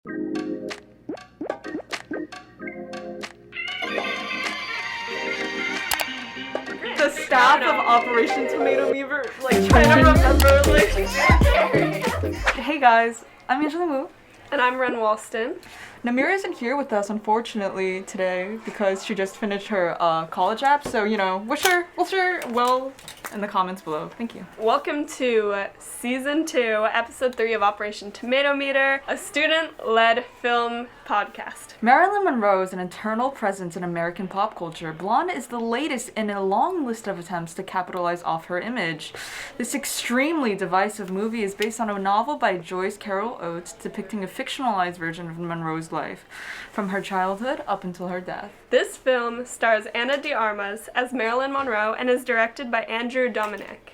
The staff of Operation Tomatometer, like, trying to remember, like... Hey guys, I'm Angeline and Wren. And I'm Wren Walston. Namira isn't here with us, unfortunately, today, because she just finished her college app, so, you know, wish her well in the comments below. Thank you. Welcome to Season 2, Episode 3 of Operation Tomatometer, a student-led film podcast. Marilyn Monroe is an eternal presence in American pop culture. Blonde is the latest in a long list of attempts to capitalize off her image. This extremely divisive movie is based on a novel by Joyce Carol Oates depicting a fictionalized version of Monroe's life, from her childhood up until her death. This film stars Ana de Armas as Marilyn Monroe and is directed by Andrew Dominic.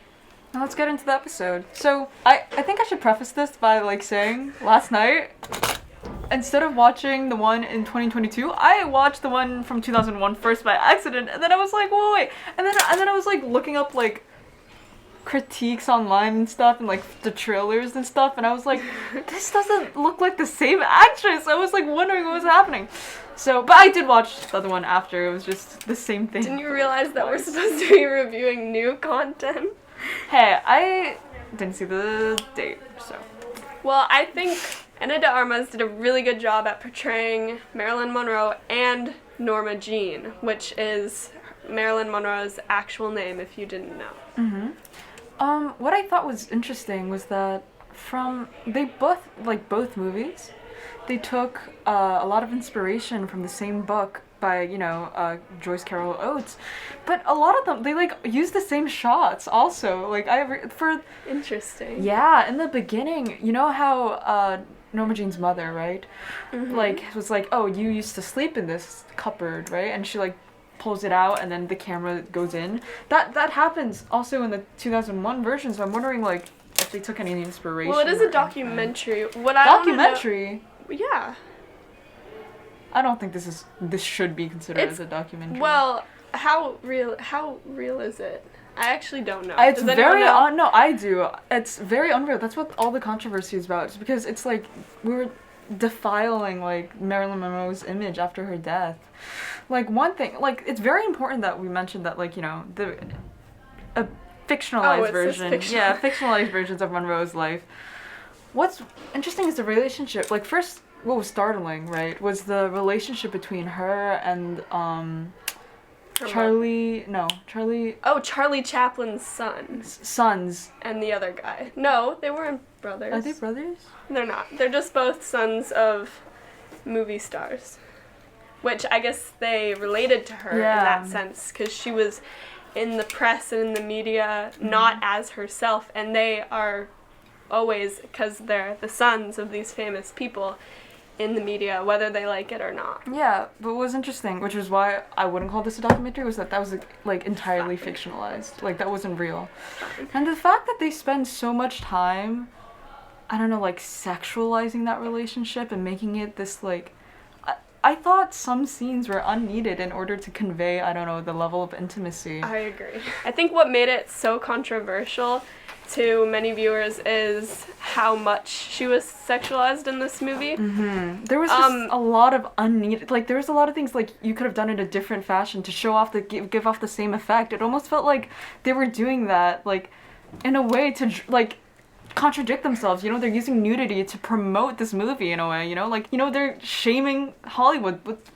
Now let's get into the episode. So, I think I should preface this by, saying, last night, instead of watching the one in 2022, I watched the one from 2001 first by accident, and then I was like, wait. And then I was, looking up, critiques online and stuff, and, the trailers and stuff, and I was like, this doesn't look like the same actress. I was, wondering what was happening. So, but I did watch the other one after. It was just the same thing. Didn't you realize that we're supposed to be reviewing new content? Hey, I didn't see the date, so. Well, I think Ana de Armas did a really good job at portraying Marilyn Monroe and Norma Jean, which is Marilyn Monroe's actual name, if you didn't know. Mm-hmm. What I thought was interesting was that both movies, they took a lot of inspiration from the same book by, Joyce Carol Oates, but a lot of them, they, use the same shots also, Interesting. Yeah, in the beginning, you know how, Norma Jean's mother, right? Mm-hmm. Was like, oh, you used to sleep in this cupboard, right? And she, pulls it out and then the camera goes in. That happens also in the 2001 version, so I'm wondering, if they took any inspiration. Well, it is a documentary. Documentary? Yeah. I don't think this should be considered as a documentary. Well, how real is it? I actually don't know. It's very no, I do. It's very unreal. That's what all the controversy is about. It's because it's we were defiling Marilyn Monroe's image after her death. One thing, it's very important that we mentioned that a fictionalized version. Yeah, fictionalized versions of Monroe's life. What's interesting is the relationship. First, what was startling, right, was the relationship between her and Charlie. Oh, Charlie Chaplin's sons. And the other guy. No, they weren't brothers. Are they brothers? They're not. They're just both sons of movie stars. Which I guess they related to her in that sense, because she was in the press and in the media, not as herself, and they are always, because they're the sons of these famous people, in the media, whether they like it or not. Yeah, but what was interesting, which is why I wouldn't call this a documentary, was that was entirely fictionalized. That wasn't real. And the fact that they spend so much time, I don't know, sexualizing that relationship and making it this, I thought some scenes were unneeded in order to convey, I don't know, the level of intimacy. I agree. I think what made it so controversial to many viewers is how much she was sexualized in this movie. Mm-hmm. There was just a lot of unneeded, there was a lot of things you could have done in a different fashion to show off give off the same effect. It almost felt like they were doing that, in a way to, contradict themselves. They're using nudity to promote this movie in a way, they're shaming Hollywood with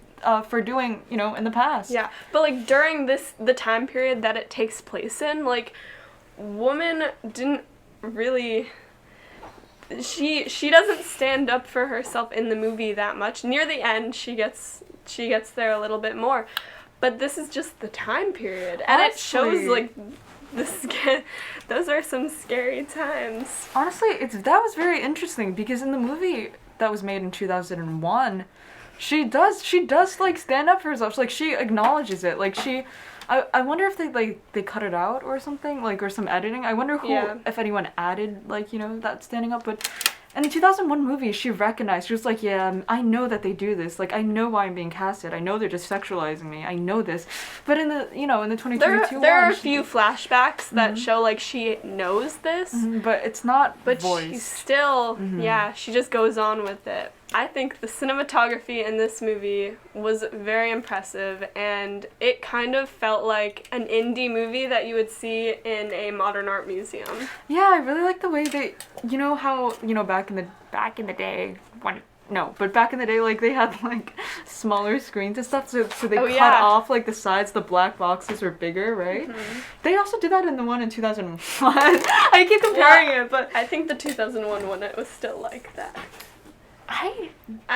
for doing, in the past. Yeah, but during the time period that it takes place in, woman didn't really, she doesn't stand up for herself in the movie that much. Near the end, she gets there a little bit more, but this is just the time period, and honestly, it shows those are some scary times. Honestly, that was very interesting, because in the movie that was made in 2001, she does stand up for herself. She acknowledges it. I wonder if they cut it out or something, or some editing. I wonder if anyone added that standing up. But in the 2001 movie, she recognized, she was like, yeah, I know that they do this. I know why I'm being casted. I know they're just sexualizing me. I know this. But in the, in the 2022 there are a few flashbacks that show, she knows this. Mm-hmm, but it's not But voiced. she's still, she just goes on with it. I think the cinematography in this movie was very impressive, and it kind of felt like an indie movie that you would see in a modern art museum. Yeah, I really like the way they, you know how, you know, back in the day, back in the day, like, they had, like, smaller screens and stuff, so they cut off, like, the sides, the black boxes were bigger, right? Mm-hmm. They also did that in the one in 2001. I keep comparing it, but... I think the 2001 one, it was still like that. I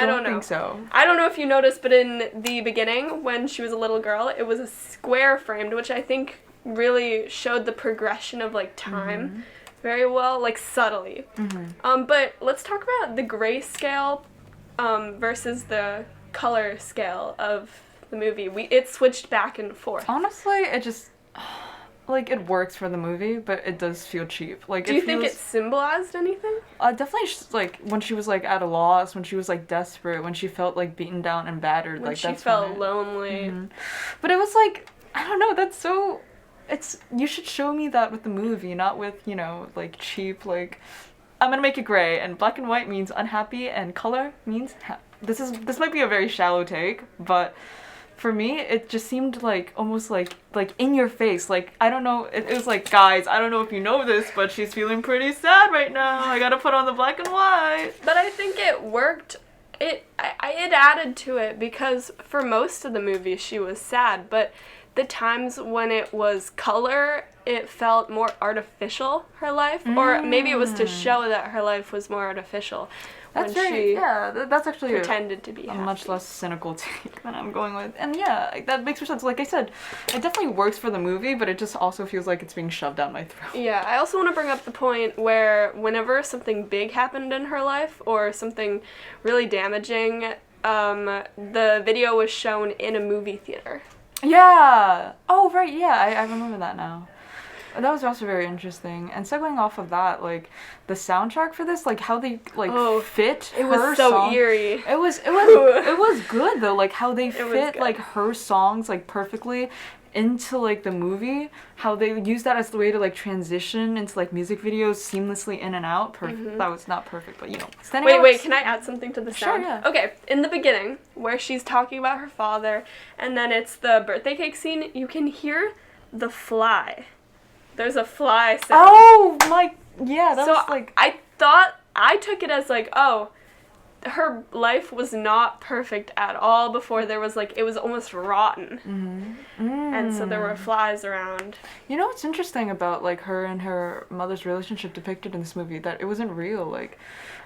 don't think so. I don't know if you noticed, but in the beginning, when she was a little girl, it was a square framed, which I think really showed the progression of, like, time very well, like, subtly. Mm-hmm. But let's talk about the grayscale versus the color scale of the movie. It switched back and forth. Honestly, it just... like, it works for the movie, but it does feel cheap. Like, do you think it symbolized anything? Definitely, like, when she was, like, at a loss, when she was, like, desperate, when she felt, like, beaten down and battered. When like, she felt lonely. Mm-hmm. But it was, like, I don't know, that's so... you should show me that with the movie, not with, you know, like, cheap, like... I'm gonna make it gray, and black and white means unhappy, and color means... This might be a very shallow take, but... For me, it just seemed like almost like in your face. Like, I don't know, it was like, guys, I don't know if you know this, but she's feeling pretty sad right now. I gotta put on the black and white. But I think it worked. It added to it because for most of the movie she was sad, but the times when it was color, it felt more artificial, her life. Or maybe it was to show that her life was more artificial. That's that's actually pretended to be a much less cynical take than I'm going with. And yeah, that makes more sense. Like I said, it definitely works for the movie, but it just also feels like it's being shoved down my throat. Yeah, I also want to bring up the point where whenever something big happened in her life or something really damaging, the video was shown in a movie theater. Yeah! Oh, right, yeah, I remember that now. That was also very interesting. And segueing off of that, like, the soundtrack for this, like, how they, like, fit her song. It was so eerie. It was good, though, like, how they fit, like, her songs, like, perfectly into, like, the movie. How they use that as the way to, like, transition into, like, music videos seamlessly in and out. That was not perfect, but, you know. Wait, can I add something to the sound? Sure, yeah. Okay, in the beginning, where she's talking about her father, and then it's the birthday cake scene, you can hear the fly. There's a fly sound. Oh my, yeah, that was like... I took it as like, oh, her life was not perfect at all before there was like, it was almost rotten. Mm-hmm. And so there were flies around. You know what's interesting about like her and her mother's relationship depicted in this movie? That it wasn't real. Like,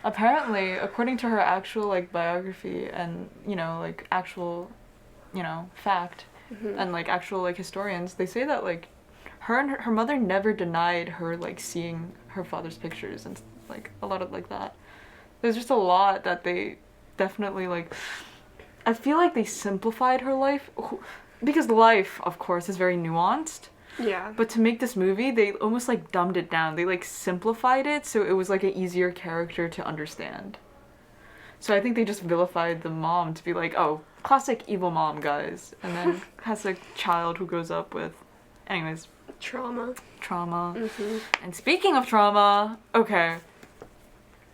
apparently, according to her actual like biography and, you know, like actual, you know, fact, and like actual like historians, they say that like, her and her mother never denied her, like, seeing her father's pictures and, like, a lot of, like, that. There's just a lot that they definitely, like... I feel like they simplified her life. Because life, of course, is very nuanced. Yeah. But to make this movie, they almost, like, dumbed it down. They, like, simplified it so it was, like, an easier character to understand. So I think they just vilified the mom to be like, oh, classic evil mom, guys. And then has a child who grows up with... Anyways... Trauma. Mm-hmm. And speaking of trauma, okay,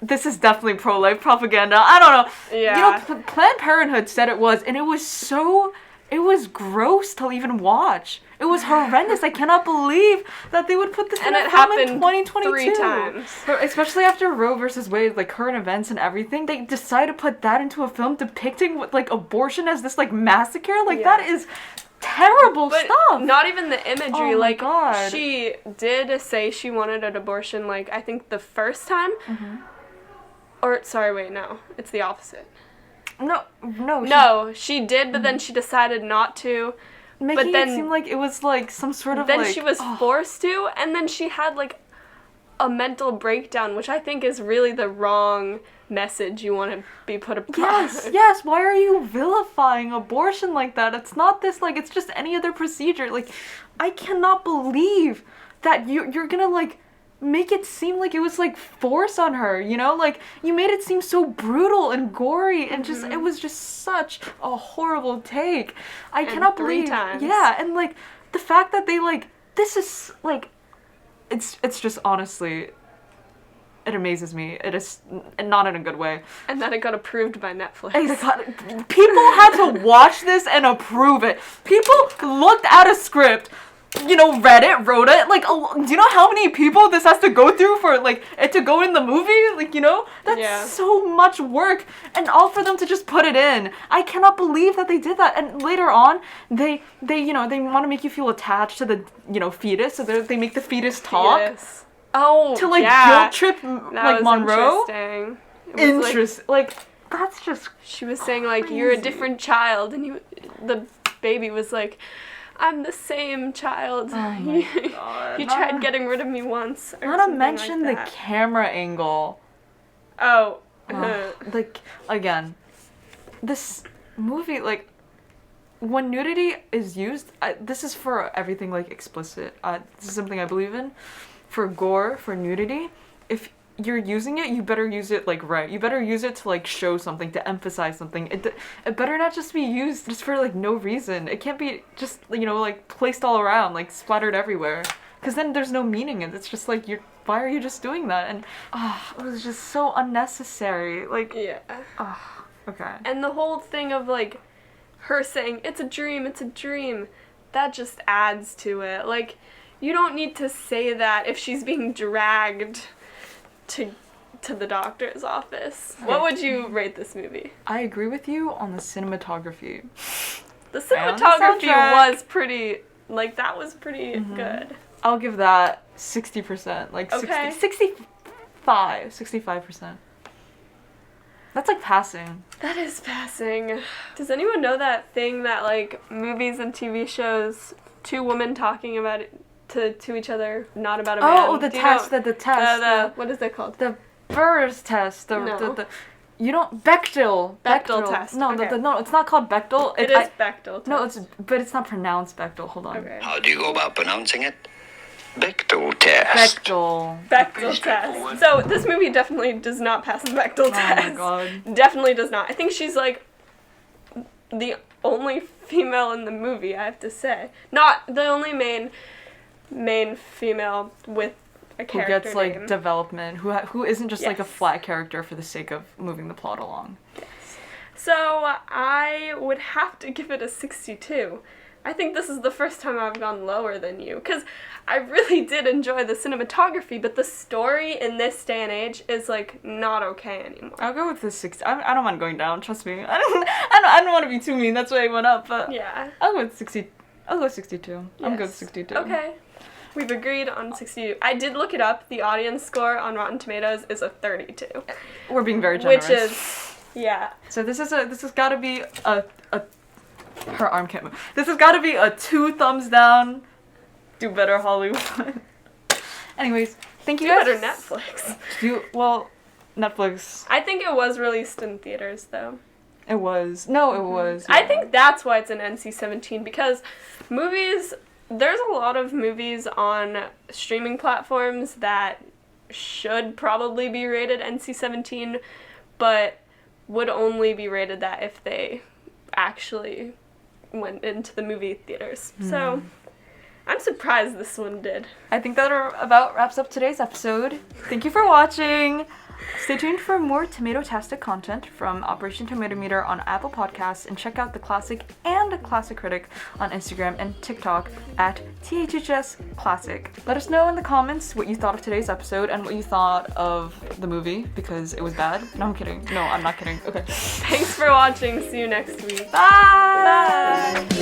this is definitely pro-life propaganda. I don't know. Yeah. You know, Planned Parenthood said it was, and it was gross to even watch. It was horrendous. I cannot believe that they would put this in a film in 2022. 3 times. Especially after Roe versus Wade, like current events and everything, they decided to put that into a film depicting like abortion as this like massacre. Like that is terrible stuff. Not even the imagery. Oh my God. She did say she wanted an abortion, like, I think the first time. Mm-hmm. Or, sorry, wait, no. It's the opposite. No, she did, but then she decided not to. Making it seem like it was, like, some sort of, then she was forced to, and then she had, like, a mental breakdown, which I think is really the wrong message you want to be put across. Yes, why are you vilifying abortion like that? It's not this, like, it's just any other procedure. Like, I cannot believe that you're gonna, like, make it seem like it was, like, force on her, you know? Like, you made it seem so brutal and gory, and just, it was just such a horrible take. I cannot believe... 3 times. Yeah, and, like, the fact that they, like, this is, like, it's just honestly... it amazes me. It is not in a good way. And that it got approved by Netflix. People had to watch this and approve it. People looked at a script, read it, wrote it. Like, do you know how many people this has to go through for, like, it to go in the movie? Like, that's so much work. And all for them to just put it in. I cannot believe that they did that. And later on, they want to make you feel attached to the, fetus. So they make the fetus talk. Yes. Oh, to, like, guilt trip, like, Monroe. Interesting. Like, that's just She was saying, like, crazy. You're a different child. And the baby was like, I'm the same child. Oh my God. You tried getting rid of me once. Not to mention the camera angle. Oh. Like, again, this movie, like, when nudity is used, this is for everything, like, explicit. This is something I believe in. For gore, for nudity, if you're using it, you better use it, like, right. You better use it to, like, show something, to emphasize something. It better not just be used just for, like, no reason. It can't be just, like, placed all around, like, splattered everywhere. Because then there's no meaning in it. It's just, like, why are you just doing that? And, it was just so unnecessary. Like, yeah. Okay. And the whole thing of, like, her saying, it's a dream, that just adds to it. Like, you don't need to say that if she's being dragged to the doctor's office. What would you rate this movie? I agree with you on the cinematography. The cinematography was pretty, like, that was pretty good. I'll give that 60%, like, okay. 65%. That's, like, passing. That is passing. Does anyone know that thing that, like, movies and TV shows, two women talking about it to each other, not about a man? Oh, the test. What is that called? The Burr's test. You don't Bechdel test. No, okay. no, it's not called Bechdel. It is Bechdel test. No, but it's not pronounced Bechdel. Hold on. Okay. How do you go about pronouncing it? Bechdel test. Bechdel test. So this movie definitely does not pass the Bechdel test. Oh my God. Definitely does not. I think she's, like, the only female in the movie, I have to say. Not the only main female with a character who gets, like, name. development, who isn't just, like, a flat character for the sake of moving the plot along. Yes. So I would have to give it a 62. I think this is the first time I've gone lower than you, because I really did enjoy the cinematography, but the story in this day and age is, like, not okay anymore. I'll go with the 60. I don't mind going down, trust me. I don't want to be too mean, that's why I went up, but yeah. I'll go with 60. I'll go 62. Yes. I'm good with 62. Okay. We've agreed on 62. I did look it up. The audience score on Rotten Tomatoes is a 32. We're being very generous. Which is, yeah. So this has got to be a her arm can't move. This has got to be a 2 thumbs down. Do better, Hollywood. Anyways, thank you guys. Do better, Netflix. Netflix. I think it was released in theaters, though. It was. No, it was. Yeah. I think that's why it's an NC-17, because movies... There's a lot of movies on streaming platforms that should probably be rated NC-17, but would only be rated that if they actually went into the movie theaters. So I'm surprised this one did. I think that about wraps up today's episode. Thank you for watching. Stay tuned for more tomato-tastic content from Operation Tomatometer on Apple Podcasts, and check out The Classic and Classic Critic on Instagram and TikTok at THHS Classic. Let us know in the comments what you thought of today's episode and what you thought of the movie, because it was bad. No, I'm kidding. No, I'm not kidding. Okay. Thanks for watching. See you next week. Bye! Bye!